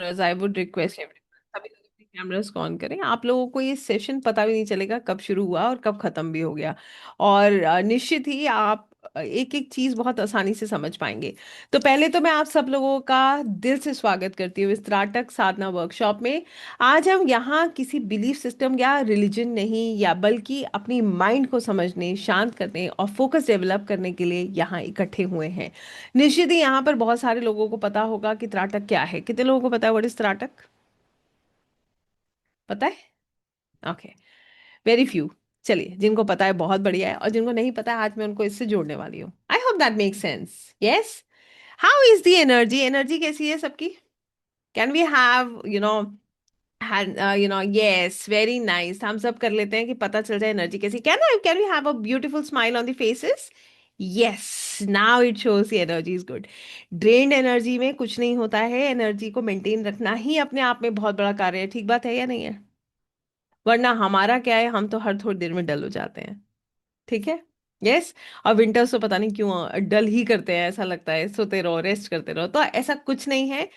I would request सभी लोग अपने कैमरास को ऑन करें। आप लोगों को ये सेशन पता भी नहीं चलेगा कब शुरू हुआ और कब खत्म भी हो गया। और निश्चित ही आप एक एक चीज बहुत आसानी से समझ पाएंगे। तो पहले तो मैं आप सब लोगों का दिल से स्वागत करती हूँ इस त्राटक साधना वर्कशॉप में। आज हम यहाँ किसी बिलीफ सिस्टम या रिलीजन नहीं, या बल्कि अपनी माइंड को समझने, शांत करने और फोकस डेवलप करने के लिए यहाँ इकट्ठे हुए हैं। निश्चित ही यहाँ पर बहुत सारे लोगों को पता होगा कि त्राटक क्या है। कितने लोगों को पता है व्हाट इज त्राटक? पता है? Okay, very few. चलिए, जिनको पता है बहुत बढ़िया है, और जिनको नहीं पता है आज मैं उनको इससे जोड़ने वाली हूँ। I hope that make sense. Yes. How is the energy? Energy कैसी है सबकी? Can we have yes, very nice. हम सब कर लेते हैं कि पता चल जाए एनर्जी कैसी। Can we have a beautiful smile on the faces? Yes, now it shows the energy is good. Drained energy में कुछ नहीं होता है। एनर्जी को मेंटेन रखना ही अपने आप में बहुत बड़ा कार्य है। ठीक बात है या नहीं है? वरना हमारा क्या है, हम तो हर थोड़ी देर में डल हो जाते हैं। ठीक है। यस। और विंटर्स तो पता नहीं क्यों डल ही करते हैं, ऐसा लगता है सोते रहो, रेस्ट करते रहो। तो ऐसा कुछ नहीं है।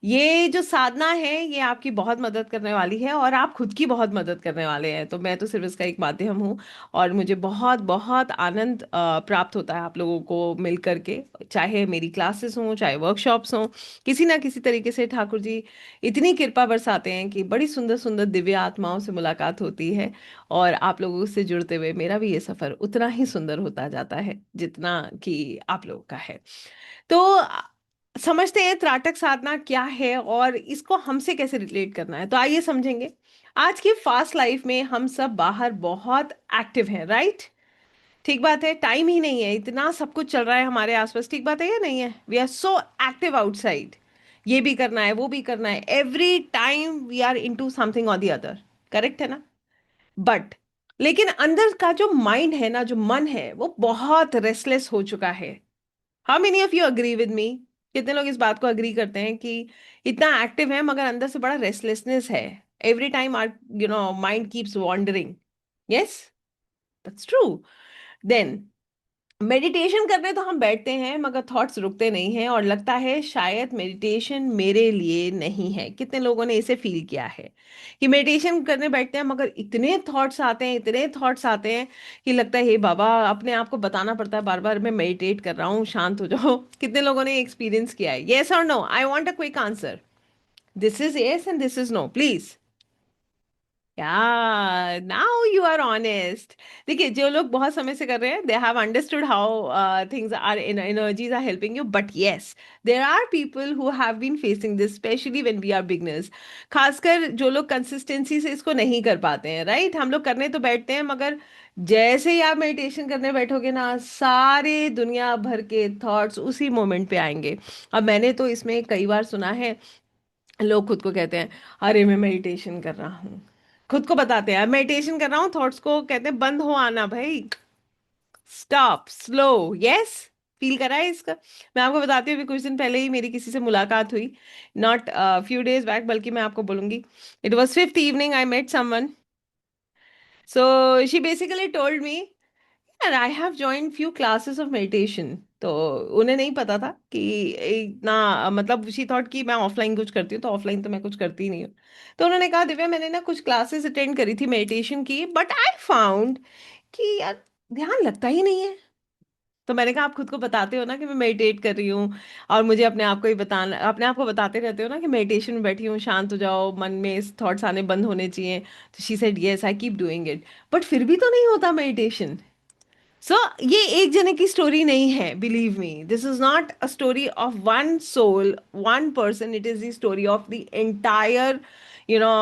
ये जो साधना है ये आपकी बहुत मदद करने वाली है, और आप खुद की बहुत मदद करने वाले हैं। तो मैं तो सिर्फ इसका एक माध्यम हूँ। और मुझे बहुत बहुत आनंद प्राप्त होता है आप लोगों को मिल करके। चाहे मेरी क्लासेस हों, चाहे वर्कशॉप्स हों, किसी ना किसी तरीके से ठाकुर जी इतनी कृपा बरसाते हैं कि बड़ी सुंदर सुंदर दिव्य आत्माओं से मुलाकात होती है। और आप लोगों से जुड़ते हुए मेरा भी ये सफर उतना ही सुंदर होता जाता है जितना कि आप लोगों का है। तो समझते हैं त्राटक साधना क्या है और इसको हमसे कैसे रिलेट करना है। तो आइए समझेंगे। आज की फास्ट लाइफ में हम सब बाहर बहुत एक्टिव हैं, राइट? ठीक बात है। टाइम ही नहीं है, इतना सब कुछ चल रहा है हमारे आसपास। ठीक बात है या नहीं है? We are so active outside. ये भी करना है, वो भी करना है, every time we are into something और द अदर। करेक्ट है ना? बट लेकिन अंदर का जो माइंड है ना, जो मन है, वो बहुत रेस्टलेस हो चुका है। How many of you agree with me? कितने लोग इस बात को अग्री करते हैं कि इतना एक्टिव है मगर अंदर से बड़ा रेस्टलेसनेस है? Every time our mind keeps wandering. Yes, that's true. Then meditation करने तो हम बैठते हैं मगर थॉट्स रुकते नहीं हैं, और लगता है शायद मेडिटेशन मेरे लिए नहीं है। कितने लोगों ने इसे फील किया है कि मेडिटेशन करने बैठते हैं मगर इतने थॉट्स आते हैं, इतने थॉट्स आते हैं कि लगता है हे बाबा, अपने आप को बताना पड़ता है बार बार मैं मेडिटेट कर रहा हूँ, शांत हो जाओ। कितने लोगों ने एक्सपीरियंस किया है? येस और no? I want a quick answer. This is yes and this is no, please. Yeah, now you are honest. देखिए, जो लोग बहुत समय से कर रहे हैं, they have understood how things are, energies are helping you. But yes, there are people who have been facing this, specially when we are beginners. खासकर जो लोग कंसिस्टेंसी से इसको नहीं कर पाते हैं, राइट? हम लोग करने तो बैठते हैं मगर जैसे ही आप मेडिटेशन करने बैठोगे ना, सारे दुनिया भर के थॉट्स उसी मोमेंट पे आएंगे। अब मैंने तो इसमें कई बार सुना है, लोग खुद को कहते हैं अरे मैं मेडिटेशन कर रहा हूँ। खुद को बताते हैं मेडिटेशन कर रहा हूँ, थॉट्स को कहते हैं बंद हो आना भाई, स्टॉप, स्लो। यस, फील करा है इसका? मैं आपको बताती हूँ, अभी कुछ दिन पहले ही मेरी किसी से मुलाकात हुई, नॉट फ्यू डेज बैक, बल्कि मैं आपको बोलूंगी it was fifth evening I met someone. So she basically told me, यार I have join few classes of meditation. तो उन्हें नहीं पता था कि इतना, मतलब शी थॉट कि मैं ऑफलाइन कुछ करती हूँ, तो ऑफलाइन तो मैं कुछ करती ही नहीं हूँ। तो उन्होंने कहा दिव्या, मैंने ना कुछ क्लासेस अटेंड करी थी मेडिटेशन की, बट आई फाउंड कि यार ध्यान लगता ही नहीं है। तो मैंने कहा आप खुद को बताते हो ना कि मैं मेडिटेट कर रही हूँ, और मुझे अपने आप को ही बताना, अपने आप को बताते रहते हो ना कि मेडिटेशन में बैठी हूँ, शांत हो जाओ, मन में थॉट्स आने बंद होने चाहिए। तो she said yes, I keep doing it. But फिर भी तो नहीं होता मेडिटेशन। सो ये एक जने की स्टोरी नहीं है, believe me, this is not a story of one soul, one person. It is the story of the entire, you know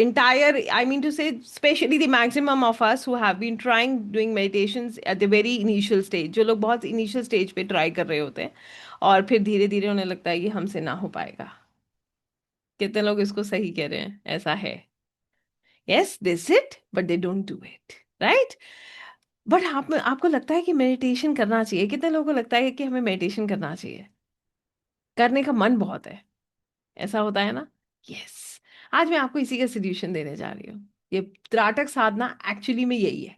entire, I mean to say, especially the maximum of us who have been trying doing meditations at the very initial stage, जो लोग बहुत initial stage पे try कर रहे होते हैं और फिर धीरे धीरे उन्हें लगता है कि हमसे ना हो पाएगा। कितने लोग इसको सही कह रहे हैं? ऐसा है। Yes, they sit but they don't do it, right? But आपको लगता है कि मेडिटेशन करना चाहिए? कितने लोगों को लगता है कि हमें मेडिटेशन करना चाहिए? करने का मन बहुत है, ऐसा होता है ना? यस। आज मैं आपको इसी का सोल्यूशन देने जा रही हूँ। ये त्राटक साधना एक्चुअली में यही है।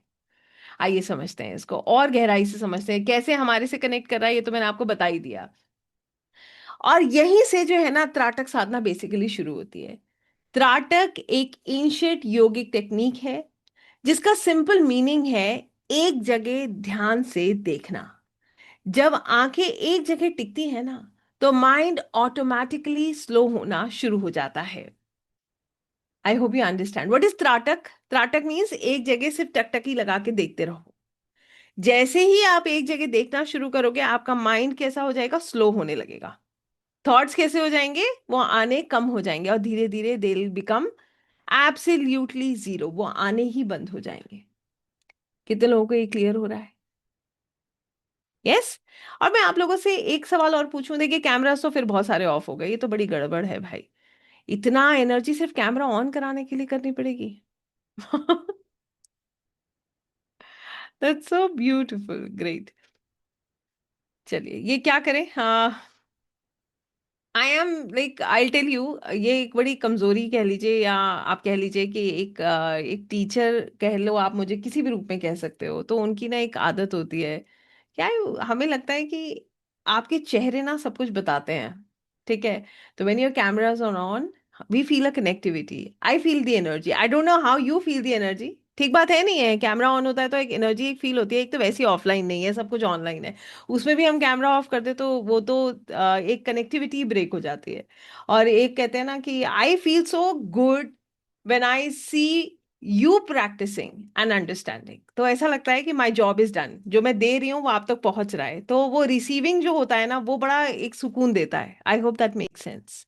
आइए समझते हैं इसको और गहराई से समझते हैं, कैसे हमारे से कनेक्ट कर रहा है, ये तो मैंने आपको बता ही दिया। और यहीं से जो है ना त्राटक साधना बेसिकली शुरू होती है। त्राटक एक एंशियंट योगिक टेक्निक है जिसका सिंपल मीनिंग है एक जगह ध्यान से देखना। जब आंखें एक जगह टिकती है ना, तो माइंड ऑटोमेटिकली स्लो होना शुरू हो जाता है। I hope you understand what is tratak. Tratak means एक जगह सिर्फ टकटकी लगा के देखते रहो। जैसे ही आप एक जगह देखना शुरू करोगे, आपका माइंड कैसा हो जाएगा, स्लो होने लगेगा। थॉट्स कैसे हो जाएंगे, वो आने कम हो जाएंगे, और धीरे धीरे they will become absolutely zero, वो आने ही बंद हो जाएंगे। कितने लोगों को ये क्लियर हो रहा है? यस। और मैं आप लोगों से एक सवाल और पूछूं, देखिए कैमरास तो फिर बहुत सारे ऑफ हो गए, ये तो बड़ी गड़बड़ है भाई। इतना एनर्जी सिर्फ कैमरा ऑन कराने के लिए करनी पड़ेगी? That's so beautiful, great. चलिए ये क्या करें, हाँ। I am like I tell you, ये एक बड़ी कमजोरी कह लीजिए, या आप कह लीजिए कि एक टीचर कह लो, आप मुझे किसी भी रूप में कह सकते हो, तो उनकी ना एक आदत होती है। क्या है, हमें लगता है कि आपके चेहरे ना सब कुछ बताते हैं। ठीक है। तो when your cameras are on, we feel a connectivity, I feel the energy, I don't know how you feel the energy. ठीक बात है नहीं है, कैमरा ऑन होता है तो एक एनर्जी एक फील होती है, एक तो वैसे ही ऑफलाइन नहीं है, सब कुछ ऑनलाइन है। उसमें भी हम कैमरा ऑफ कर दे तो वो तो एक कनेक्टिविटी ब्रेक हो जाती है। और एक कहते हैं ना कि I feel so good when I see you practising and understanding, तो ऐसा लगता है कि माई जॉब इज डन, जो मैं दे रही हूँ वो आप तक पहुंच रहा है, तो वो रिसीविंग जो होता है ना, वो बड़ा एक सुकून देता है। I hope that make sense.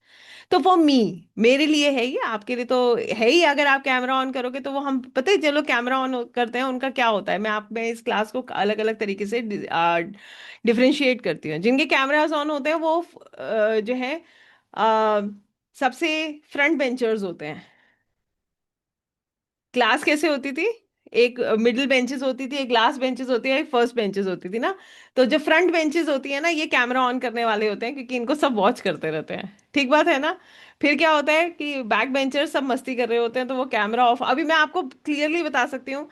तो फॉर मी, मेरे लिए है ये, आपके लिए तो है ही। अगर आप कैमरा ऑन करोगे तो वो हम पता है, जो लोग कैमरा ऑन करते हैं उनका क्या होता है, मैं इस क्लास को अलग अलग तरीके से डिफरेंशिएट करती हूँ। जिनके कैमरास ऑन होते हैं वो जो है अ, सबसे फ्रंट बेंचर्स होते हैं। क्लास कैसे होती थी, एक मिडिल बेंचेस होती थी, एक लास्ट बेंचेस होती है, एक फर्स्ट बेंचेस होती थी ना। तो जो फ्रंट बेंचेस होती है ना, ये कैमरा ऑन करने वाले होते हैं, क्योंकि इनको सब वॉच करते रहते हैं। ठीक बात है ना। फिर क्या होता है कि बैक बेंचर्स सब मस्ती कर रहे होते हैं, तो वो कैमरा ऑफ। अभी मैं आपको क्लियरली बता सकती हूँ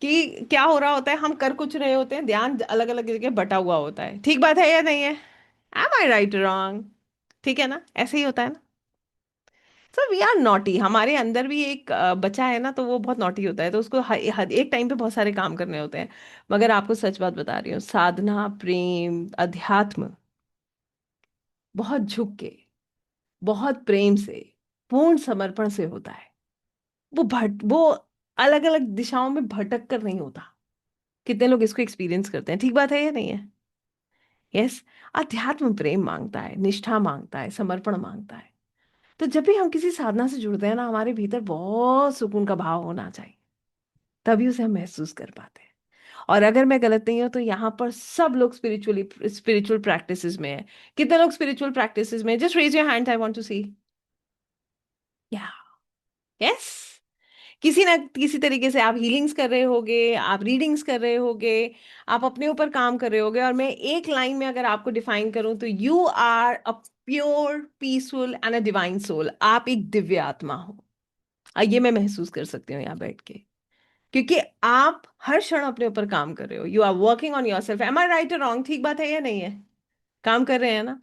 कि क्या हो रहा होता है। हम कर कुछ रहे होते हैं, ध्यान अलग अलग जगह बटा हुआ होता है। ठीक बात है या नहीं है? M I right wrong? ठीक है ना, ऐसे ही होता है ना। सो वी आर नॉटी, हमारे अंदर भी एक बच्चा है ना, तो वो बहुत नॉटी होता है, तो उसको एक टाइम पे बहुत सारे काम करने होते हैं। मगर आपको सच बात बता रही हूँ, साधना, प्रेम, अध्यात्म बहुत झुक के, बहुत प्रेम से, पूर्ण समर्पण से होता है। वो अलग अलग दिशाओं में भटक कर नहीं होता। कितने लोग इसको एक्सपीरियंस करते हैं? ठीक बात है या नहीं है? यस। अध्यात्म प्रेम मांगता है, निष्ठा मांगता है, समर्पण मांगता है। तो जब भी हम किसी साधना से जुड़ते हैं ना, हमारे भीतर बहुत सुकून का भाव होना चाहिए, तभी उसे हम महसूस कर पाते हैं। और अगर मैं गलत नहीं हूं तो यहाँ पर सब लोग स्पिरिचुअल प्रैक्टिसेस में है। कितने लोग स्पिरिचुअल प्रैक्टिसेस में? Just raise your hand, I want to see. Yeah, yes. किसी ना किसी तरीके से आप हीलिंग्स कर रहे होगे, आप रीडिंग्स कर रहे होगे, आप अपने ऊपर काम कर रहे होगे। और मैं एक लाइन में अगर आपको डिफाइन करूं तो you are a pure, peaceful and a divine soul. आप एक दिव्य आत्मा हो। ये मैं महसूस कर सकती हूँ यहाँ बैठ के, क्योंकि आप हर क्षण अपने ऊपर काम कर रहे हो। You are working on yourself. Am I right और रॉन्ग? ठीक बात है या नहीं है? काम कर रहे हैं ना।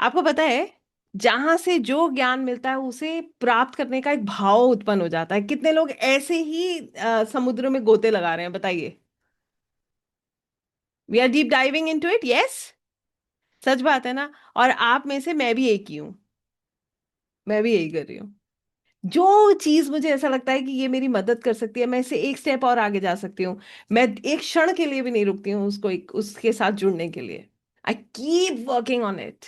आपको पता है, जहां से जो ज्ञान मिलता है उसे प्राप्त करने का एक भाव उत्पन्न हो जाता है। कितने लोग ऐसे ही समुद्र में गोते लगा रहे हैं, बताइए। We are deep diving into it, yes. सच बात है ना। और आप में से मैं भी एक ही हूँ। मैं भी यही कर रही हूँ। जो चीज मुझे ऐसा लगता है कि ये मेरी मदद कर सकती है, मैं इससे एक स्टेप और आगे जा सकती हूँ, मैं एक क्षण के लिए भी नहीं रुकती हूँ उसके साथ जुड़ने के लिए। I keep working on it,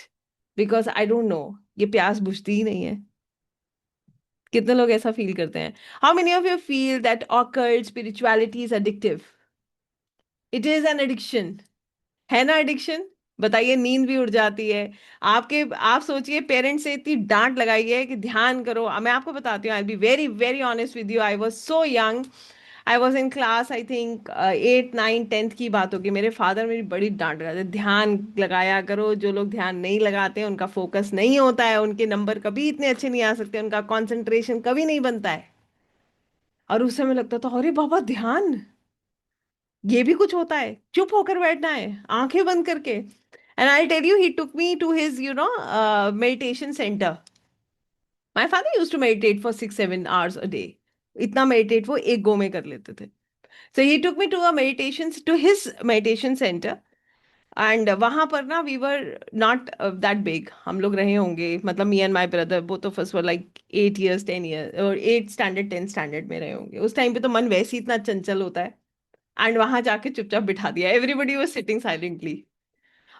because I don't no, ये प्यास बुझती ही नहीं है। कितने लोग ऐसा फील करते हैं? How many of you feel that occult spirituality is addictive? It is an addiction, है ना एडिक्शन? बताइए, नींद भी उड़ जाती है आपके। आप सोचिए, पेरेंट्स से इतनी डांट लगाई है कि ध्यान करो। मैं आपको बताती हूँ, I be very very honest with you, I was so young. I was in class, I think 8 9 10th की बात होगी। मेरे फादर मेरी बड़ी डांट लगाते, ध्यान लगाया करो। जो लोग ध्यान नहीं लगाते उनका फोकस नहीं होता है, उनके नंबर कभी इतने अच्छे नहीं आ सकते, उनका कंसंट्रेशन कभी नहीं बनता है। और उस समय लगता था, अरे बाबा ध्यान, ये भी कुछ होता है? चुप होकर बैठना है, आंखें बंद करके। And I'll tell you, he took me to his, meditation center. My father used to meditate for 6-7 hours a day. इतना meditate वो एक गो में कर लेते थे. So he took me to his meditation center. And वहां पर ना we were not that big. हम लोग रहे होंगे, मतलब me and my brother both of us were like 8 years 10 years और 8 स्टैंडर्ड 10 स्टैंडर्ड में रहे होंगे. उस टाइम पे तो मन वैसे ही इतना चंचल होता है. एंड वहां जाके चुपचाप बिठा दिया. Everybody was sitting silently.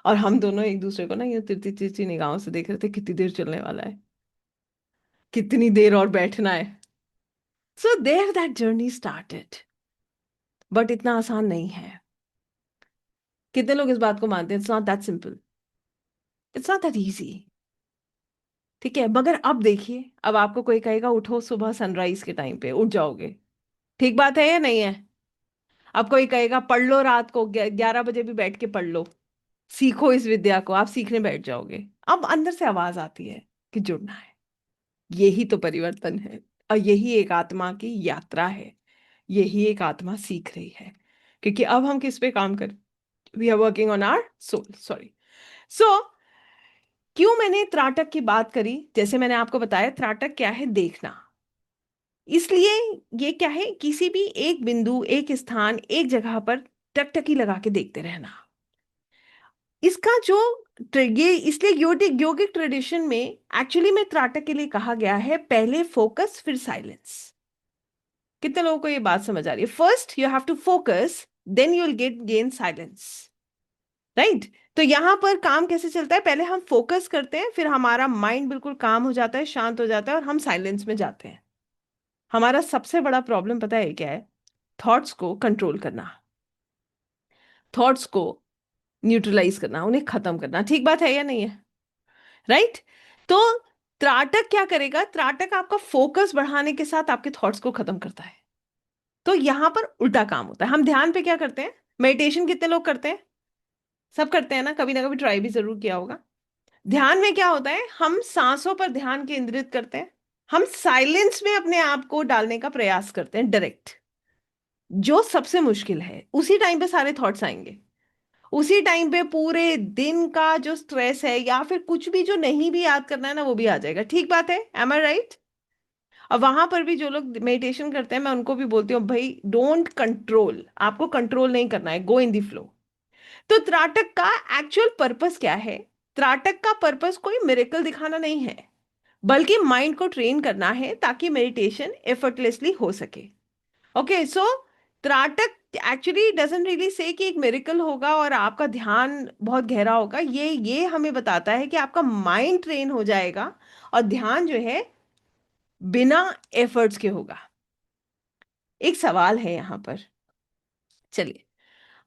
और हम दोनों एक दूसरे को ना ये तिरछी तिरछी निगाहों से देख रहे थे, कितनी देर चलने वाला है, कितनी देर और बैठना है. So there that journey started. But इतना आसान नहीं है. कितने लोग इस बात को मानते हैं? It's not that simple. It's not that easy. ठीक है, मगर अब देखिए, अब आपको कोई कहेगा उठो सुबह सनराइज के टाइम पे, उठ जाओगे. ठीक बात है या नहीं है? अब कोई कहेगा पढ़ लो रात को 11 बजे भी बैठ के पढ़ लो, सीखो इस विद्या को, आप सीखने बैठ जाओगे. अब अंदर से आवाज आती है कि जुड़ना है. यही तो परिवर्तन है. और यही एक आत्मा की यात्रा है. यही एक आत्मा सीख रही है. क्योंकि अब हम किस पे काम कर, we are working on our soul. Sorry. So क्यों मैंने त्राटक की बात करी? जैसे मैंने आपको बताया, त्राटक क्या है? देखना. इसलिए ये क्या है? किसी भी एक बिंदु, एक स्थान, एक जगह पर टकटकी लगा के देखते रहना. इसका जो ये इसलिए योगिक योगिक ट्रेडिशन में एक्चुअली में त्राटक के लिए कहा गया है, पहले फोकस फिर साइलेंस. कितने लोगों को ये बात समझ आ रही है? First you have to focus, then you will gain silence. Right? तो यहां पर काम कैसे चलता है? पहले हम फोकस करते हैं, फिर हमारा माइंड बिल्कुल काम हो जाता है, शांत हो जाता है, और हम साइलेंस में जाते हैं. हमारा सबसे बड़ा प्रॉब्लम पता है क्या है? थॉट्स को कंट्रोल करना, थॉट्स को न्यूट्रलाइज करना, उन्हें खत्म करना. ठीक बात है या नहीं है? राइट? तो त्राटक क्या करेगा? त्राटक आपका फोकस बढ़ाने के साथ आपके थॉट्स को खत्म करता है. तो यहां पर उल्टा काम होता है. हम ध्यान पे क्या करते हैं? मेडिटेशन कितने लोग करते हैं? सब करते हैं ना कभी ट्राई भी जरूर किया होगा. ध्यान में क्या होता है? हम सांसों पर ध्यान केंद्रित करते हैं. हम साइलेंस में अपने आप को डालने का प्रयास करते हैं डायरेक्ट. जो सबसे मुश्किल है, उसी टाइम पे सारे थॉट्स आएंगे. उसी टाइम पे पूरे दिन का जो स्ट्रेस है या फिर कुछ भी जो नहीं भी याद करना है ना, वो भी आ जाएगा. ठीक बात है, एम आई राइट? और वहां पर भी जो लोग मेडिटेशन करते हैं, मैं उनको भी बोलती हूँ, भाई डोंट कंट्रोल. आपको कंट्रोल नहीं करना है, गो इन दी फ्लो. तो त्राटक का एक्चुअल पर्पस क्या है? त्राटक का पर्पस कोई मिरेकल दिखाना नहीं है, बल्कि माइंड को ट्रेन करना है ताकि मेडिटेशन एफर्टलेसली हो सके. Okay, so tratak actually doesn't really say कि एक मिरेकल होगा और आपका ध्यान बहुत गहरा होगा. ये हमें बताता है कि आपका माइंड ट्रेन हो जाएगा और ध्यान जो है बिना एफर्ट्स के होगा. एक सवाल है यहां पर. चलिए,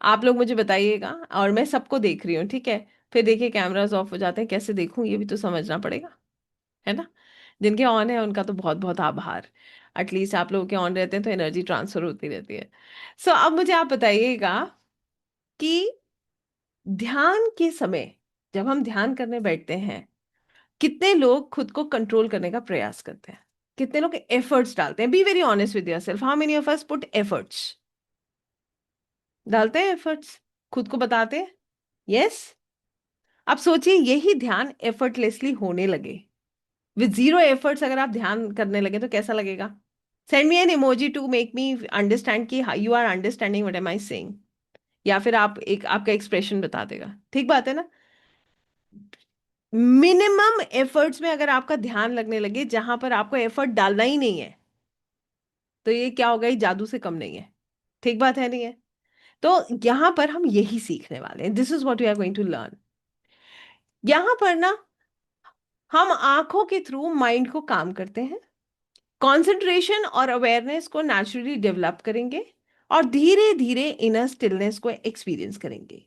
आप लोग मुझे बताइएगा, और मैं सबको देख रही हूँ, ठीक है? फिर देखिए कैमरास ऑफ हो जाते हैं, कैसे देखूं ये भी तो समझना पड़ेगा, है ना? जिनके ऑन है उनका तो बहुत बहुत आभार. एटलीस्ट आप लोगों के ऑन रहते हैं तो एनर्जी ट्रांसफर होती रहती है. सो अब मुझे आप बताइएगा कि ध्यान के समय, जब हम ध्यान करने बैठते हैं, कितने लोग खुद को कंट्रोल करने का प्रयास करते हैं? कितने लोग एफर्ट्स डालते हैं? Be very honest with yourself. How many of us put efforts? डालते हैं एफर्ट्स? खुद को बताते हैं? यस. अब सोचिए, यही ध्यान एफर्टलेसली होने लगे, विद जीरो एफर्ट्स अगर आप ध्यान करने लगे तो कैसा लगेगा? Send me an emoji to make me understand कि you are understanding what am I saying. या फिर आप एक आपका एक्सप्रेशन बता देगा. ठीक बात है ना? मिनिमम एफर्ट्स में अगर आपका ध्यान लगने लगे जहां पर आपको एफर्ट डालना ही नहीं है, तो ये क्या होगा? ये जादू से कम नहीं है. ठीक बात है नहीं है? तो यहां पर हम यही सीखने वाले हैं. This is what we are going to learn. यहां पर ना हम आंखों के थ्रू माइंड को काम करते हैं, कंसंट्रेशन और अवेयरनेस को नेचुरली डेवलप करेंगे, और धीरे धीरे इनर स्टिलनेस को एक्सपीरियंस करेंगे.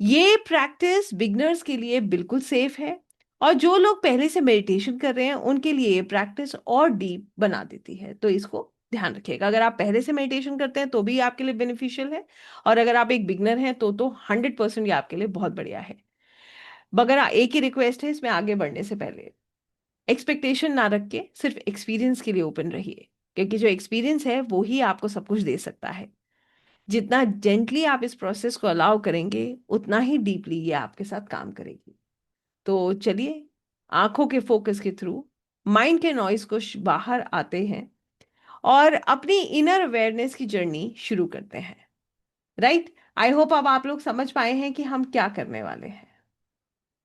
ये प्रैक्टिस बिगनर्स के लिए बिल्कुल सेफ है, और जो लोग पहले से मेडिटेशन कर रहे हैं उनके लिए ये प्रैक्टिस और डीप बना देती है. तो इसको ध्यान रखिएगा. अगर आप पहले से मेडिटेशन करते हैं तो भी आपके लिए बेनिफिशियल है, और अगर आप एक बिगनर हैं तो 100% ये आपके लिए बहुत बढ़िया है. मगर एक ही रिक्वेस्ट है इसमें आगे बढ़ने से पहले, एक्सपेक्टेशन ना रख के सिर्फ एक्सपीरियंस के लिए ओपन रहिए, क्योंकि जो एक्सपीरियंस है वो ही आपको सब कुछ दे सकता है. जितना जेंटली आप इस प्रोसेस को अलाउ करेंगे उतना ही डीपली ये आपके साथ काम करेगी। तो चलिए, आंखों के फोकस के थ्रू माइंड के नॉइज को बाहर आते हैं और अपनी इनर अवेयरनेस की जर्नी शुरू करते हैं। राइट, आई होप अब आप लोग समझ पाए हैं कि हम क्या करने वाले हैं।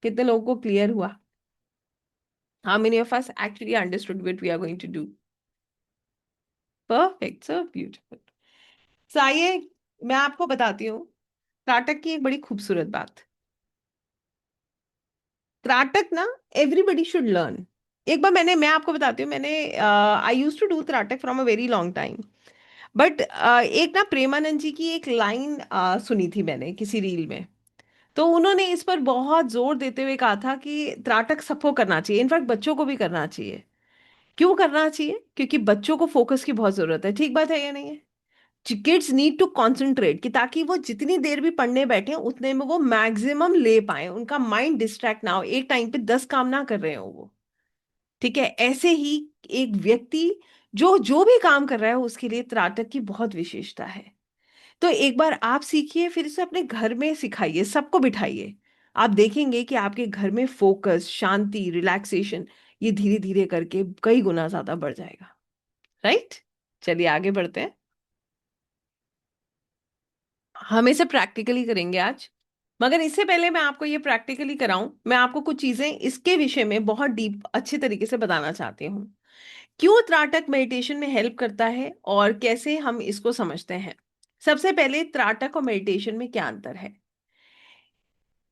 कितने लोगों को क्लियर हुआ? How many of us actually understood what we are going to do? Perfect, so beautiful. So आइए, मैं आपको बताती हूँ त्राटक की एक बड़ी खूबसूरत बात। त्राटक ना एवरीबडी शुड लर्न। एक बार मैं आपको बताती हूँ, मैंने I use to do tratak from a very long time. But एक ना प्रेमानंद जी की एक लाइन सुनी थी मैंने किसी रील में। तो उन्होंने इस पर बहुत जोर देते हुए कहा था कि त्राटक सबको करना चाहिए, इनफैक्ट बच्चों को भी करना चाहिए। क्यों करना चाहिए? क्योंकि बच्चों को फोकस की बहुत जरूरत है। ठीक बात है या नहीं है? किड्स नीड टू कॉन्सेंट्रेट, कि ताकि वो जितनी देर भी पढ़ने बैठे उतने में वो मैक्सिमम ले पाए, उनका माइंड डिस्ट्रैक्ट ना हो, एक टाइम पे 10 काम ना कर रहे हो वो। ठीक है, ऐसे ही एक व्यक्ति जो जो भी काम कर रहा है उसके लिए त्राटक की बहुत विशेषता है। तो एक बार आप सीखिए, फिर इसे अपने घर में सिखाइए, सबको बिठाइए। आप देखेंगे कि आपके घर में फोकस, शांति, रिलैक्सेशन ये धीरे धीरे करके कई गुना ज्यादा बढ़ जाएगा। राइट, चलिए आगे बढ़ते हैं। हम इसे प्रैक्टिकली करेंगे आज। मगर इससे पहले मैं आपको ये प्रैक्टिकली कराऊं, मैं आपको कुछ चीजें इसके विषय में बहुत डीप अच्छे तरीके से बताना चाहती हूँ। क्यों त्राटक मेडिटेशन में हेल्प करता है और कैसे हम इसको समझते हैं। सबसे पहले, त्राटक और मेडिटेशन में क्या अंतर है?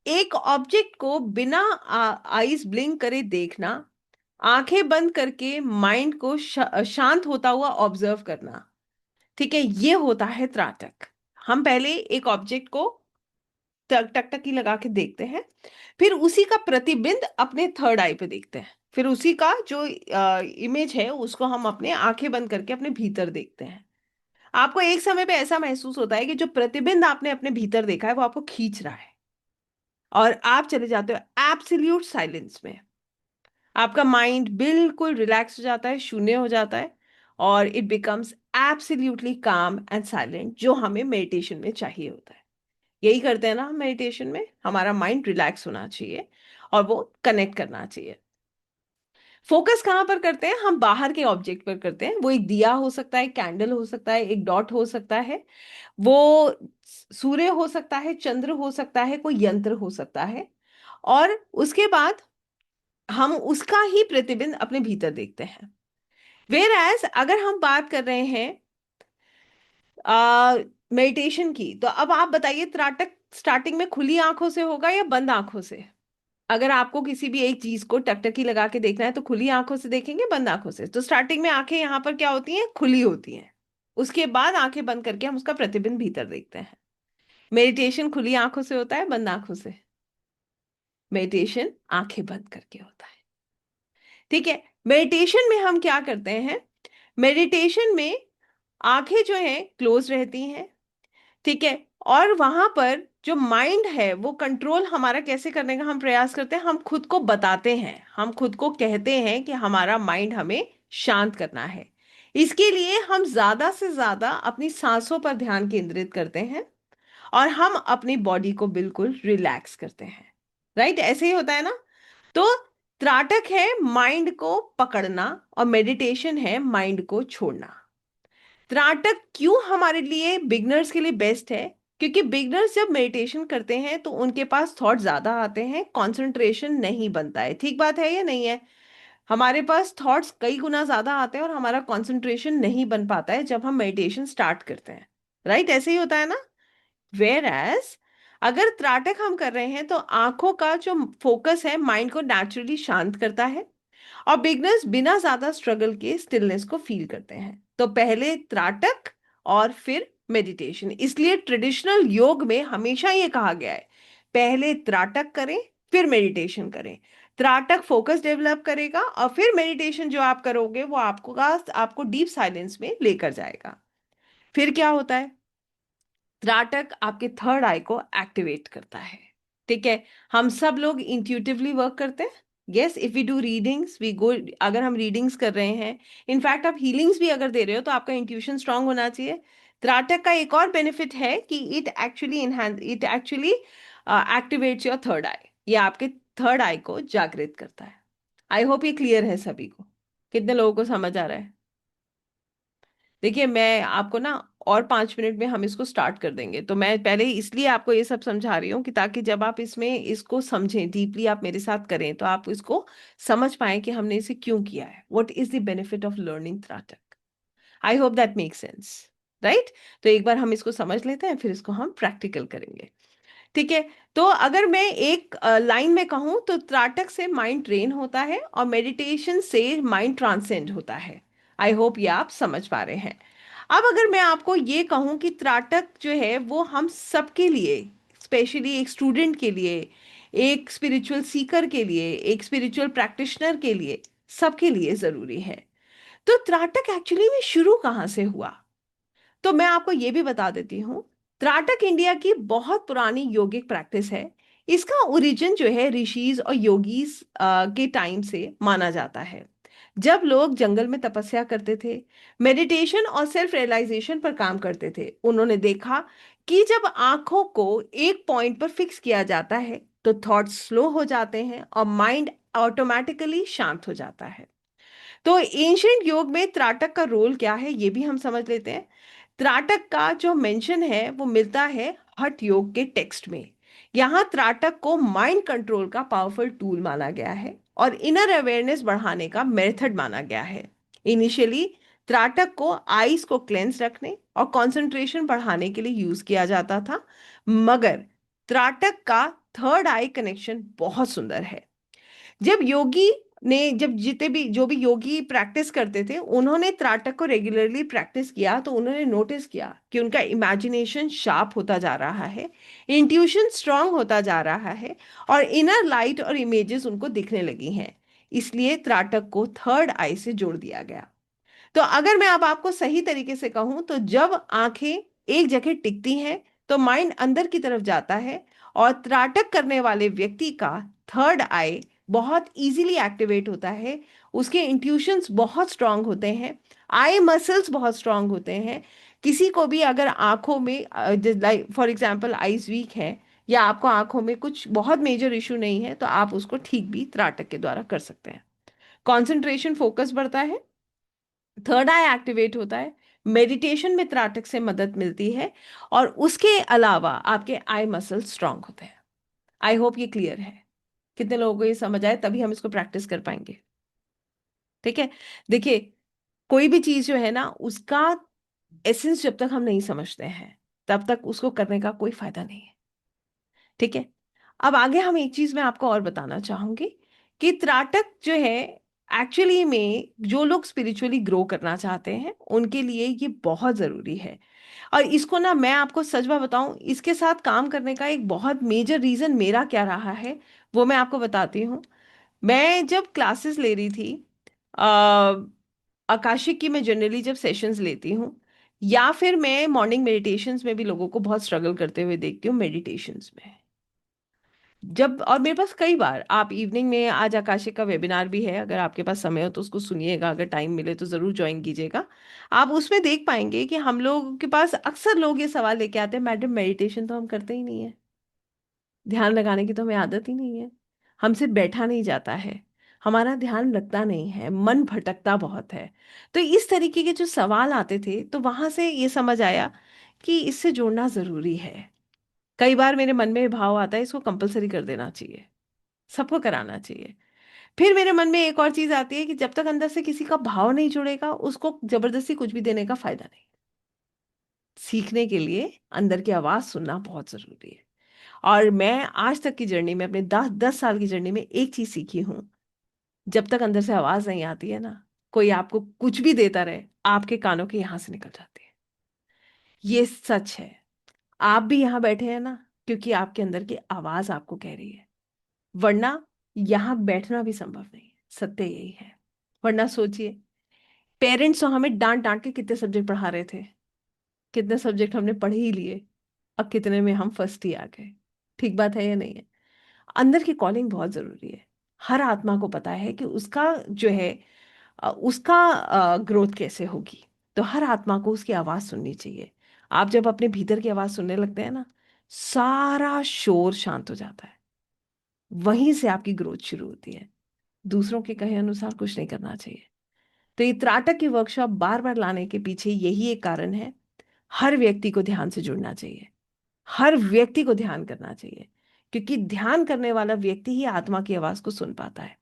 एक ऑब्जेक्ट को बिना आईज ब्लिंक करे देखना, आंखें बंद करके माइंड को शांत होता हुआ ऑब्जर्व करना। ठीक है, ये होता है त्राटक। हम पहले एक ऑब्जेक्ट को टकटकी लगा के देखते हैं, फिर उसी का प्रतिबिंब अपने थर्ड आई पे देखते हैं, फिर उसी का जो इमेज है उसको हम अपने आंखें बंद करके अपने भीतर देखते हैं। आपको एक समय पे ऐसा महसूस होता है कि जो प्रतिबिंब आपने अपने भीतर देखा है वो आपको खींच रहा है, और आप चले जाते हो एब्सोल्यूट साइलेंस में। आपका माइंड बिल्कुल रिलैक्स हो जाता है, शून्य हो जाता है, और इट बिकम्स एब्सोल्युटली काम एंड साइलेंट, जो हमें मेडिटेशन में चाहिए होता है। यही करते हैं ना हम मेडिटेशन में, हमारा माइंड रिलैक्स होना चाहिए और वो कनेक्ट करना चाहिए। फोकस कहाँ पर करते हैं? हम बाहर के ऑब्जेक्ट पर करते हैं। वो एक दिया हो सकता है, कैंडल हो सकता है, एक डॉट हो सकता है, वो सूर्य हो सकता है, चंद्र हो सकता है, कोई यंत्र हो सकता है। और उसके बाद हम उसका ही प्रतिबिंब अपने भीतर देखते हैं। वेर एज अगर हम बात कर रहे हैं मेडिटेशन की, तो अब आप बताइए, त्राटक स्टार्टिंग में खुली आंखों से होगा या बंद आंखों से? अगर आपको किसी भी एक चीज को टकटकी लगा के देखना है तो खुली आंखों से देखेंगे, बंद आंखों से? तो स्टार्टिंग में आंखें यहाँ पर क्या होती हैं? खुली होती हैं। उसके बाद आंखें बंद करके हम उसका प्रतिबिंब भीतर देखते हैं। मेडिटेशन खुली आंखों से होता है, बंद आंखों से? मेडिटेशन आंखें बंद करके होता है। ठीक है, मेडिटेशन में हम क्या करते हैं? मेडिटेशन में आंखें जो हैं क्लोज रहती हैं। ठीक है, और वहां पर जो माइंड है वो कंट्रोल हमारा कैसे करने का हम प्रयास करते हैं? हम खुद को बताते हैं, हम खुद को कहते हैं कि हमारा माइंड हमें शांत करना है। इसके लिए हम ज्यादा से ज्यादा अपनी सांसों पर ध्यान केंद्रित करते हैं और हम अपनी बॉडी को बिल्कुल रिलैक्स करते हैं। राइट, ऐसे ही होता है ना? तो त्राटक है माइंड को पकड़ना और मेडिटेशन है माइंड को छोड़ना। त्राटक क्यों हमारे लिए, बिगनर्स के लिए बेस्ट है? क्योंकि बिगनर्स जब मेडिटेशन करते हैं तो उनके पास थॉट ज्यादा आते हैं, कंसंट्रेशन नहीं बनता है। ठीक बात है या नहीं है? हमारे पास थॉट्स कई गुना ज्यादा आते हैं और हमारा कंसंट्रेशन नहीं बन पाता है जब हम मेडिटेशन स्टार्ट करते हैं। राइट, ऐसे ही होता है ना? वेर एज अगर त्राटक हम कर रहे हैं तो आंखों का जो फोकस है माइंड को नेचुरली शांत करता है, और बिगनर्स बिना ज्यादा स्ट्रगल के स्टिलनेस को फील करते हैं। तो पहले त्राटक और फिर मेडिटेशन। इसलिए ट्रेडिशनल योग में हमेशा ये कहा गया है, पहले त्राटक करें फिर मेडिटेशन करें। त्राटक फोकस डेवलप करेगा और फिर मेडिटेशन जो आप करोगे वो आपको डीप साइलेंस में लेकर जाएगा। फिर क्या होता है? त्राटक आपके थर्ड आई को एक्टिवेट करता है। ठीक है, हम सब लोग इंट्यूटिवली वर्क करते हैं। Yes, if we do readings we go, अगर हम रीडिंग्स कर रहे हैं, इनफैक्ट आप हीलिंग्स भी अगर दे रहे हो तो आपका इंट्यूशन स्ट्रांग होना चाहिए। त्राटक का एक और बेनिफिट है कि it actually activates your third eye. ये आपके थर्ड आई को जागृत करता है। आई होप ये क्लियर है सभी को। कितने लोगों को समझ आ रहा है? देखिए, मैं आपको ना और 5 मिनट में हम इसको स्टार्ट कर देंगे, तो मैं पहले ही इसलिए आपको ये सब समझा रही हूँ कि ताकि जब आप इसमें इसको समझें डीपली, आप मेरे साथ करें, तो आप इसको समझ पाएं कि हमने इसे क्यों किया है। What is the benefit of learning tratak? I hope that make sense, right? तो एक बार हम इसको समझ लेते हैं, फिर इसको हम प्रैक्टिकल करेंगे। ठीक है। तो अगर मैं एक लाइन में कहूं तो त्राटक से माइंड ट्रेन होता है और मेडिटेशन से माइंड ट्रांसेंड होता है। आई होप ये आप समझ पा रहे हैं। अब अगर मैं आपको ये कहूं कि त्राटक जो है वो हम सबके लिए, स्पेशली एक स्टूडेंट के लिए, एक स्पिरिचुअल सीकर के लिए, एक स्पिरिचुअल प्रैक्टिशनर के लिए, सबके लिए जरूरी है। तो त्राटक एक्चुअली में शुरू कहाँ से हुआ? तो मैं आपको ये भी बता देती हूँ। त्राटक इंडिया की बहुत पुरानी योगिक प्रैक्टिस है। इसका ओरिजिन जो है ऋषिज और योगीज के टाइम से माना जाता है। जब लोग जंगल में तपस्या करते थे, मेडिटेशन और सेल्फ रियलाइजेशन पर काम करते थे, उन्होंने देखा कि जब आंखों को एक पॉइंट पर फिक्स किया जाता है तो थॉट्स स्लो हो जाते हैं और माइंड ऑटोमेटिकली शांत हो जाता है। तो एंशियंट योग में त्राटक का रोल क्या है ये भी हम समझ लेते हैं। त्राटक का जो मेंशन है वो मिलता है हठ योग के टेक्स्ट में। यहाँ त्राटक को माइंड कंट्रोल का पावरफुल टूल माना गया है और इनर अवेयरनेस बढ़ाने का मेथड माना गया है। इनिशियली त्राटक को आईज को क्लेंस रखने और कंसंट्रेशन बढ़ाने के लिए यूज किया जाता था, मगर त्राटक का थर्ड आई कनेक्शन बहुत सुंदर है। जब योगी जब जितने भी जो भी योगी प्रैक्टिस करते थे, उन्होंने त्राटक को रेगुलरली प्रैक्टिस किया, तो उन्होंने नोटिस किया कि उनका इमेजिनेशन शार्प होता जा रहा है, इंट्यूशन स्ट्रांग होता जा रहा है और इनर लाइट और इमेजेस उनको दिखने लगी हैं। इसलिए त्राटक को थर्ड आई से जोड़ दिया गया। तो अगर मैं अब आपको सही तरीके से कहूं तो जब आंखें एक जगह टिकती हैं तो माइंड अंदर की तरफ जाता है और त्राटक करने वाले व्यक्ति का थर्ड आई बहुत इजीली एक्टिवेट होता है। उसके इंट्यूशंस बहुत स्ट्रांग होते हैं, आई मसल्स बहुत स्ट्रांग होते हैं। किसी को भी अगर आंखों में like for example eyes weak है या आपको आंखों में कुछ बहुत मेजर इशू नहीं है, तो आप उसको ठीक भी त्राटक के द्वारा कर सकते हैं। कंसंट्रेशन फोकस बढ़ता है, थर्ड आई एक्टिवेट होता है, मेडिटेशन में त्राटक से मदद मिलती है और उसके अलावा आपके आई मसल स्ट्रांग होते हैं। आई होप ये क्लियर है। कितने लोगों को ये समझ आए? तभी हम इसको प्रैक्टिस कर पाएंगे। ठीक है। देखिए, कोई भी चीज जो है ना, उसका एसेंस जब तक हम नहीं समझते हैं तब तक उसको करने का कोई फायदा नहीं है। ठीक है। अब आगे हम एक चीज मैं आपको और बताना चाहूंगी कि त्राटक जो है एक्चुअली में जो लोग स्पिरिचुअली ग्रो करना चाहते हैं उनके लिए ये बहुत जरूरी है। और इसको ना मैं आपको सच बात बताऊं, इसके साथ काम करने का एक बहुत मेजर रीजन मेरा क्या रहा है वो मैं आपको बताती हूँ। मैं जब क्लासेस ले रही थी आ, आकाशिक की, मैं जनरली जब सेशंस लेती हूँ या फिर मैं मॉर्निंग मेडिटेशंस में भी लोगों को बहुत स्ट्रगल करते हुए देखती हूँ मेडिटेशंस में। जब और मेरे पास कई बार, आप इवनिंग में आज आकाशिक का वेबिनार भी है, अगर आपके पास समय हो तो उसको सुनिएगा, अगर टाइम मिले तो ज़रूर ज्वाइन कीजिएगा। आप उसमें देख पाएंगे कि हम लोग के पास अक्सर लोग ये सवाल लेके आते हैं, मैडम मेडिटेशन तो हम करते ही नहीं है, ध्यान लगाने की तो हमें आदत ही नहीं है, हमसे बैठा नहीं जाता है, हमारा ध्यान लगता नहीं है, मन भटकता बहुत है। तो इस तरीके के जो सवाल आते थे, तो वहां से ये समझ आया कि इससे जुड़ना ज़रूरी है। कई बार मेरे मन में भाव आता है इसको कंपलसरी कर देना चाहिए, सबको कराना चाहिए। फिर मेरे मन में एक और चीज आती है कि जब तक अंदर से किसी का भाव नहीं जुड़ेगा उसको जबरदस्ती कुछ भी देने का फायदा नहीं। सीखने के लिए अंदर की आवाज सुनना बहुत जरूरी है। और मैं आज तक की जर्नी में, अपने 10 10 साल की जर्नी में एक चीज सीखी हूँ, जब तक अंदर से आवाज नहीं आती है ना, कोई आपको कुछ भी देता रहे, आपके कानों के यहां से निकल जाती है। ये सच है। आप भी यहाँ बैठे हैं ना क्योंकि आपके अंदर की आवाज आपको कह रही है, वरना यहाँ बैठना भी संभव नहीं है। सत्य यही है। वरना सोचिए, पेरेंट्स तो हमें डांट डांट के कितने सब्जेक्ट पढ़ा रहे थे, कितने सब्जेक्ट हमने पढ़ ही लिए, अब कितने में हम फर्स्ट ही आ गए। ठीक बात है या नहीं है? अंदर की कॉलिंग बहुत जरूरी है। हर आत्मा को पता है कि उसका जो है उसका ग्रोथ कैसे होगी। तो हर आत्मा को उसकी आवाज सुननी चाहिए। आप जब अपने भीतर की आवाज सुनने लगते हैं ना, सारा शोर शांत हो जाता है। वहीं से आपकी ग्रोथ शुरू होती है। दूसरों के कहे अनुसार कुछ नहीं करना चाहिए। तो ये त्राटक की वर्कशॉप बार बार लाने के पीछे यही एक कारण है। हर व्यक्ति को ध्यान से जुड़ना चाहिए, हर व्यक्ति को ध्यान करना चाहिए, क्योंकि ध्यान करने वाला व्यक्ति ही आत्मा की आवाज को सुन पाता है।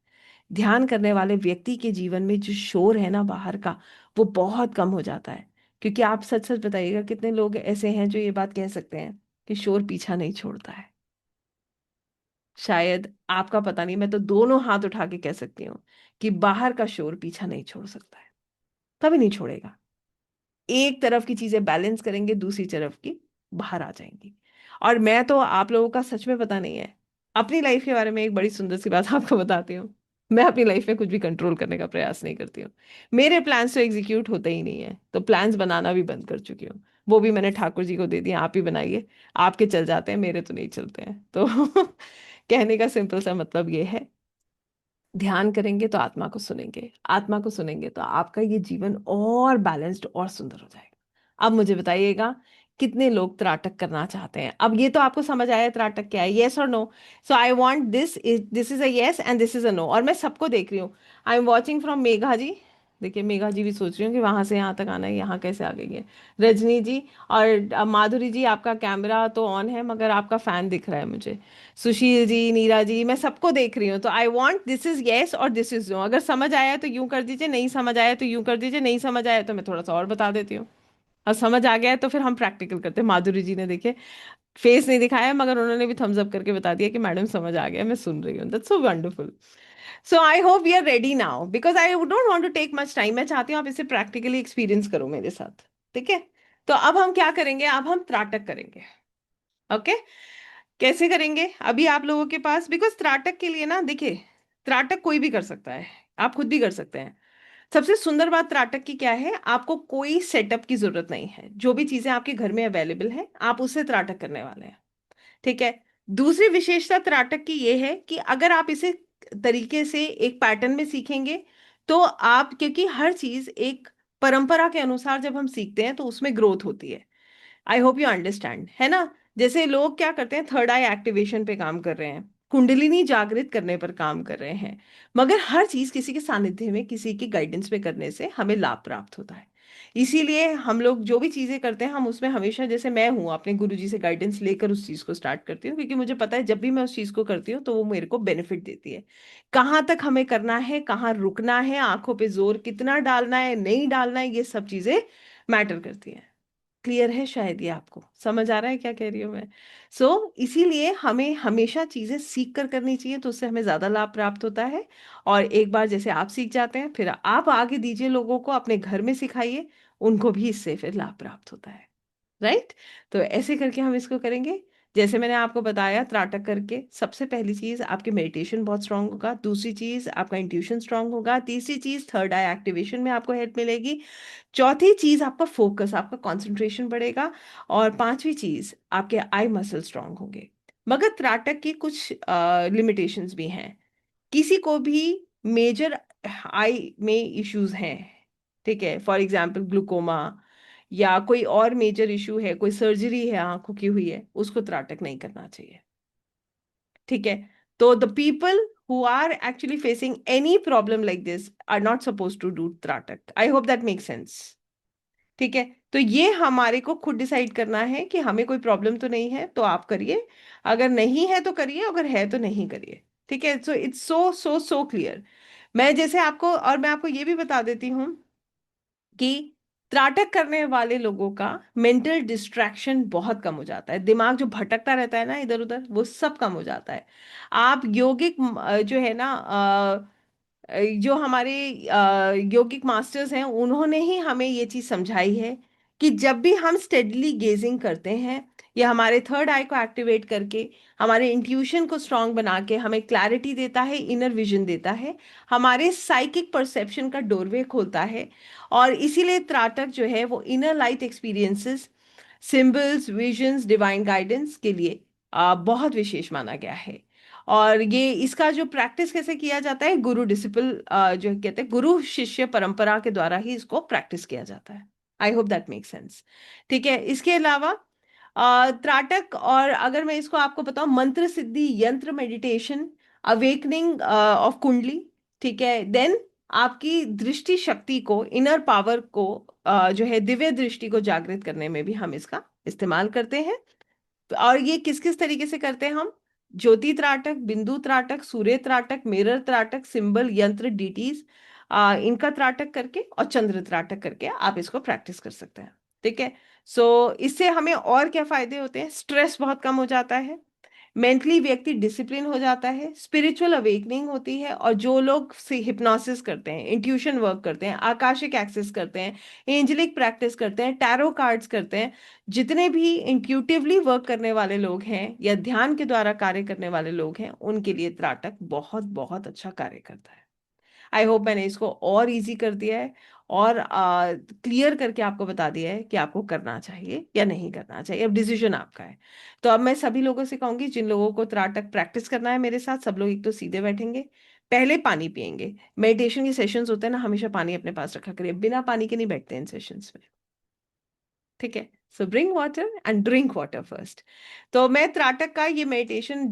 ध्यान करने वाले व्यक्ति के जीवन में जो शोर है ना बाहर का, वो बहुत कम हो जाता है। क्योंकि आप सच सच बताइएगा, कितने लोग ऐसे हैं जो ये बात कह सकते हैं कि शोर पीछा नहीं छोड़ता है? शायद आपका पता नहीं, मैं तो दोनों हाथ उठा के कह सकती हूँ कि बाहर का शोर पीछा नहीं छोड़ सकता है, कभी नहीं छोड़ेगा। एक तरफ की चीजें बैलेंस करेंगे, दूसरी तरफ की बाहर आ जाएंगी। और मैं तो, आप लोगों का सच में पता नहीं है, अपनी लाइफ के बारे में एक बड़ी सुंदर सी बात आपको बताती हूँ। मैं अपनी लाइफ में कुछ भी कंट्रोल करने का प्रयास नहीं करती हूँ। मेरे प्लान्स तो एग्जीक्यूट होते ही नहीं है, तो प्लान्स बनाना भी बंद कर चुकी हूँ। वो भी मैंने ठाकुर जी को दे दिया, आप ही बनाइए। आपके चल जाते हैं, मेरे तो नहीं चलते हैं। तो कहने का सिंपल सा मतलब ये है, ध्यान करेंगे तो आत्मा को सुनेंगे, आत्मा को सुनेंगे तो आपका ये जीवन और बैलेंस्ड और सुंदर हो जाएगा। अब मुझे बताइएगा, कितने लोग त्राटक करना चाहते हैं? अब ये तो आपको समझ आया त्राटक क्या है, यस और no? So I want this is a yes and this is a no. और मैं सबको देख रही हूँ। I am watching from Megha ji. देखिए, मेघा जी भी सोच रही हूँ कि वहां से यहाँ तक आना है, यहाँ कैसे आ गई है। रजनी जी और माधुरी जी, आपका कैमरा तो ऑन है मगर आपका फैन दिख रहा है मुझे। सुशील जी, नीरा जी, मैं सबको देख रही हूँ। तो I want this is yes और दिस इज नो। अगर समझ आया तो यूं कर दीजिए, नहीं समझ आया तो यूं कर दीजिए, नहीं समझ आया तो मैं थोड़ा सा और बता देती हूँ। और समझ आ गया है तो फिर हम प्रैक्टिकल करते हैं। माधुरी जी ने देखिए फेस नहीं दिखाया, मगर उन्होंने भी थम्स अप करके बता दिया कि मैडम समझ आ गया, मैं सुन रही हूँ। That's so wonderful. So I hope we are ready now, because I don't want to take much time. मैं चाहती हूँ आप इसे प्रैक्टिकली एक्सपीरियंस करो मेरे साथ। ठीक है? तो अब हम क्या करेंगे, अब हम त्राटक करेंगे। ओके? कैसे करेंगे अभी आप लोगों के पास, बिकॉज त्राटक के लिए ना, देखिए, त्राटक कोई भी कर सकता है, आप खुद भी कर सकते हैं। सबसे सुंदर बात त्राटक की क्या है, आपको कोई सेटअप की जरूरत नहीं है। जो भी चीजें आपके घर में अवेलेबल है, आप उससे त्राटक करने वाले हैं। ठीक है? दूसरी विशेषता त्राटक की ये है कि अगर आप इसे तरीके से एक पैटर्न में सीखेंगे, तो आप, क्योंकि हर चीज एक परंपरा के अनुसार जब हम सीखते हैं तो उसमें ग्रोथ होती है। आई होप यू अंडरस्टैंड, है ना? जैसे लोग क्या करते हैं, थर्ड आई एक्टिवेशन पे काम कर रहे हैं, कुंडलिनी जागृत करने पर काम कर रहे हैं, मगर हर चीज किसी के सानिध्य में, किसी की गाइडेंस में करने से हमें लाभ प्राप्त होता है। इसीलिए हम लोग जो भी चीजें करते हैं, हम उसमें हमेशा, जैसे मैं हूँ, अपने गुरु जी से गाइडेंस लेकर उस चीज को स्टार्ट करती हूँ, क्योंकि मुझे पता है जब भी मैं उस चीज को करती हूँ तो वो मेरे को बेनिफिट देती है। कहाँ तक हमें करना है, कहाँ रुकना है, आंखों पे जोर कितना डालना है, नहीं डालना है, ये सब चीजें मैटर करती हैं। क्लियर है? शायद ये आपको समझ आ रहा है क्या कह रही हूँ मैं। इसीलिए हमें हमेशा चीजें सीख कर करनी चाहिए, तो उससे हमें ज्यादा लाभ प्राप्त होता है। और एक बार जैसे आप सीख जाते हैं, फिर आप आगे दीजिए, लोगों को अपने घर में सिखाइए, उनको भी इससे फिर लाभ प्राप्त होता है। राइट? तो ऐसे करके हम इसको करेंगे। जैसे मैंने आपको बताया, त्राटक करके सबसे पहली चीज, आपकी मेडिटेशन बहुत स्ट्रांग होगा। दूसरी चीज, आपका इंट्यूशन स्ट्रांग होगा। तीसरी चीज, थर्ड आई एक्टिवेशन में आपको हेल्प मिलेगी। चौथी चीज, आपका फोकस, आपका कंसंट्रेशन बढ़ेगा। और पांचवी चीज, आपके आई मसल स्ट्रांग होंगे। मगर त्राटक की कुछ लिमिटेशंस भी हैं। किसी को भी मेजर आई में इश्यूज हैं, ठीक है, फॉर एग्जांपल ग्लूकोमा, या कोई और मेजर इशू है, कोई सर्जरी है आंखों की हुई है, उसको त्राटक नहीं करना चाहिए। ठीक है? तो the people who are actually facing any problem like this are not supposed to do त्राटक। I hope that makes sense। ठीक है? तो ये हमारे को खुद डिसाइड करना है कि हमें कोई प्रॉब्लम तो नहीं है तो आप करिए, अगर नहीं है तो करिए, अगर है तो नहीं करिए। ठीक है? So it's so so so clear. मैं जैसे आपको, और मैं आपको ये भी बता देती हूँ कि त्राटक करने वाले लोगों का मेंटल डिस्ट्रैक्शन बहुत कम हो जाता है। दिमाग जो भटकता रहता है ना इधर उधर, वो सब कम हो जाता है। आप यौगिक जो है ना, जो हमारे यौगिक मास्टर्स हैं, उन्होंने ही हमें ये चीज समझाई है कि जब भी हम स्टेडली गेजिंग करते हैं, या हमारे थर्ड आई को एक्टिवेट करके, हमारे इंट्यूशन को स्ट्रांग बना के हमें क्लैरिटी देता है, इनर विजन देता है, हमारे साइकिक परसेप्शन का डोरवे खोलता है। और इसीलिए त्राटक जो है वो inner light experiences, symbols, visions, divine guidance के लिए बहुत विशेष माना गया है। और ये इसका जो प्रैक्टिस कैसे किया जाता है, गुरु डिसिपल जो कहते हैं, गुरु शिष्य परंपरा के द्वारा ही इसको प्रैक्टिस किया जाता है। I hope that make sense. ठीक है, इसके अलावा त्राटक, और अगर मैं इसको आपको बताऊं, मंत्र सिद्धि, यंत्र, मेडिटेशन, अवेकनिंग ऑफ कुंडली, ठीक है, देन आपकी दृष्टि शक्ति को, इनर पावर को, जो है दिव्य दृष्टि को जागृत करने में भी हम इसका इस्तेमाल करते हैं। और ये किस किस तरीके से करते हैं हम? ज्योति त्राटक, बिंदु त्राटक, सूर्य त्राटक, मिरर त्राटक, सिंबल, यंत्र, डीटीज, इनका त्राटक करके और चंद्र त्राटक करके आप इसको प्रैक्टिस कर सकते हैं। ठीक है। सो इससे हमें और क्या फायदे होते हैं? स्ट्रेस बहुत कम हो जाता है, मेंटली व्यक्ति डिसिप्लिन हो जाता है, स्पिरिचुअल अवेकनिंग होती है, और जो लोग से हिप्नोसिस करते हैं, इंट्यूशन वर्क करते हैं, आकाशिक एक्सेस करते हैं, एंजलिक प्रैक्टिस करते हैं, टैरो कार्ड्स करते हैं, जितने भी इंट्यूटिवली वर्क करने वाले लोग हैं या ध्यान के द्वारा कार्य करने वाले लोग हैं, उनके लिए त्राटक बहुत बहुत अच्छा कार्य करता है। आई होप मैंने इसको और इजी कर दिया है, और क्लियर करके आपको बता दिया है कि आपको करना चाहिए या नहीं करना चाहिए। अब डिसीजन आपका है। तो अब मैं सभी लोगों से कहूंगी, जिन लोगों को त्राटक प्रैक्टिस करना है मेरे साथ, सब लोग एक तो सीधे बैठेंगे, पहले पानी पियेंगे। मेडिटेशन के सेशंस होते हैं ना, हमेशा पानी अपने पास रखा करिए, बिना पानी के नहीं बैठते इन सेशंस में। ठीक है। सो bring water and drink water first. तो मैं त्राटक का ये मेडिटेशन